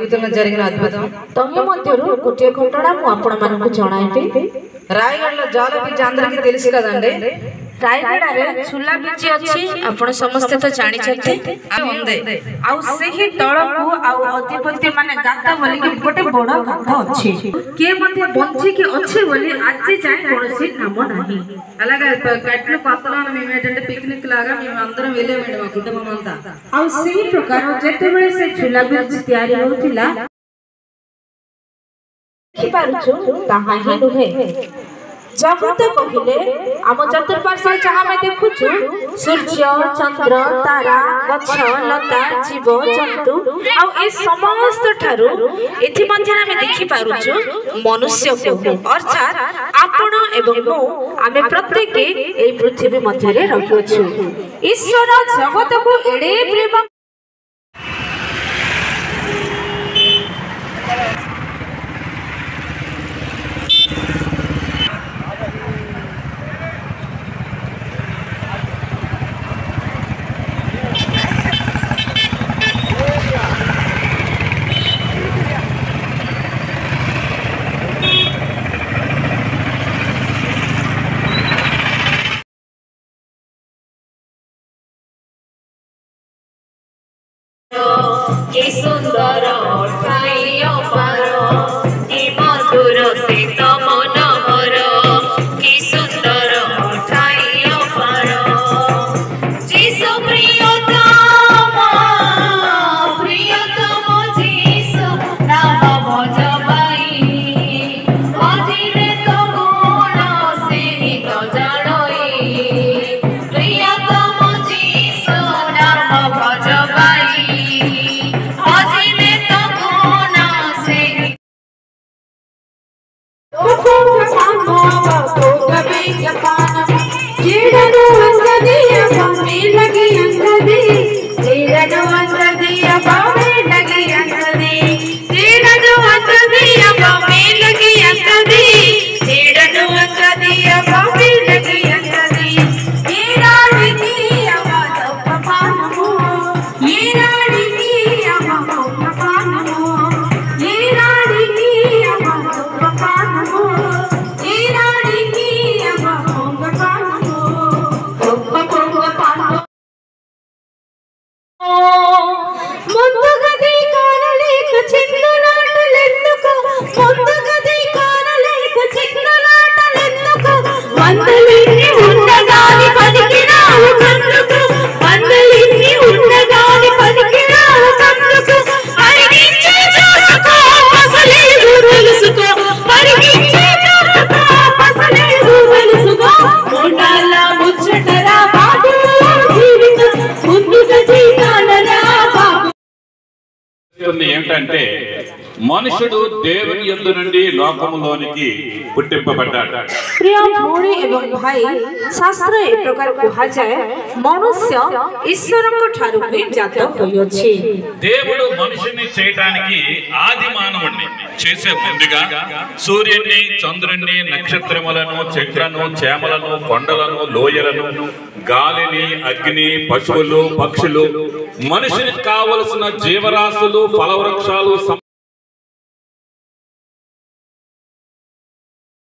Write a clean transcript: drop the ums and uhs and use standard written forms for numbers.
జీవితంలో జరిగిన అద్భుతం తొమ్మిది మధ్యరు गोटे घटना मु आपण मानकु जणाइबे। రాయగడలో జాల బీచ్ అందరికీ తెలుసు కదండి। रायगड़ा रे झूला बीच अछि आपण समस्त तो जानि छथि ఉంది आ सेही तळकु आ अधिपति माने गाता बोली के गोटे बड़ गाता अछि के मध्ये बंची के अछि बोली आज जाय कोनसी नाम नाही। అలాగే కట్ల కొత్తలోన మేము ఏంటంటే పిక్నిక్ లాగా మేము అందరం వెళ్ళామండి మా కుటుంబం అంతా। आ सेही प्रकार जेते बेले से झूला बीच तैयारी होतिला देखि पारुछु ताहा ही नुहे। जगत कहिले आम चतुर्पार्श्व जहाँ में देखुछु सूर्य चंद्र तारा गछ लता जीव जंतु आ ए समस्त ठारू एथि मध्य आमे देखि पारुछु मनुष्य को अर्थात आपण एवं मु आमे प्रत्येक ए पृथ्वी मध्य रे रहिछु। ईश्वर जगत को एडे प्रेम कि सुंदर ठाइयो पारो कि मधुर से मनोहर कि सुंदर ठाइयो पारो जीसु प्रियतम जीसु नाम भजबाई अजिरे तो गुण से तो जाणई प्रियतम जीसु नाम भजबाई ఏమిటంటే మనుషుడు దేవుని యందు నుండి లోకములోనికి పుట్టింపబడ్డాడు। प्रिय भौणी एवं भाई शास्त्र ए प्रकार कहा जाए मनुष्य ईश्वर को ठारू भी जात होयछि। దేవుడు మనుషుని చేయడానికి ఆది మానవుడిని చేసే ముందుగా సూర్యుని చంద్రుని నక్షత్రములను చక్రను చేమలను కొండలను లోయలను గాలిని అగ్ని పశువులు పక్షులు మనుషునికి కావలసిన జీవరాశులు ఫలవృక్షాలు